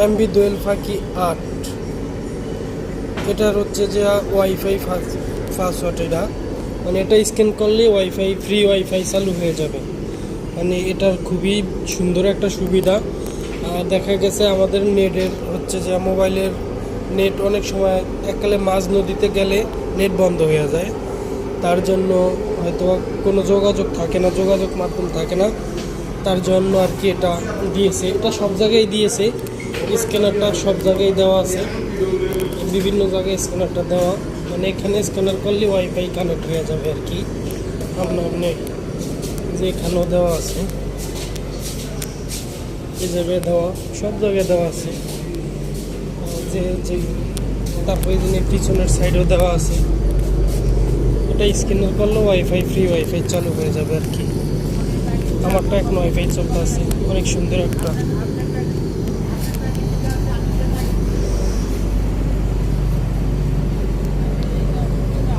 MB দোয়েল ফাঁকি 8। এটার হচ্ছে যে ওয়াইফাই পাসওয়ার্ড। এটা মানে এটা স্ক্যান করলে ওয়াইফাই ফ্রি ওয়াইফাই চালু হয়ে যাবে। মানে এটার খুবই সুন্দর একটা সুবিধা। দেখা গেছে আমাদের নেটের হচ্ছে যে মোবাইলের নেট অনেক সময় এককালে মাঝ নদীতে গেলে নেট বন্ধ হয়ে যায়, তার জন্য হয়তো কোনো যোগাযোগ থাকে না, যোগাযোগ মাধ্যম থাকে না, তার জন্য আর কি এটা দিয়েছে। এটা সব জায়গায় দিয়েছে, স্ক্যানারটা সব জায়গায় দেওয়া আছে, বিভিন্ন জায়গায় স্ক্যানারটা দেওয়া। মানে এখানে স্ক্যানার করলে ওয়াইফাই কানেক্ট হয়ে যাবে আর কি। আপনার যে এখানেও দেওয়া আছে, এই জায়গায় দেওয়া, সব জায়গায় দেওয়া আছে। যে তারপরে পিছনের সাইডেও দেওয়া আছে। এটা স্ক্যানার করলে ওয়াইফাই ফ্রি ওয়াইফাই চালু হয়ে যাবে আর কি। আমারটা এখন ওয়াইফাই চলতে আছে, অনেক সুন্দর একটা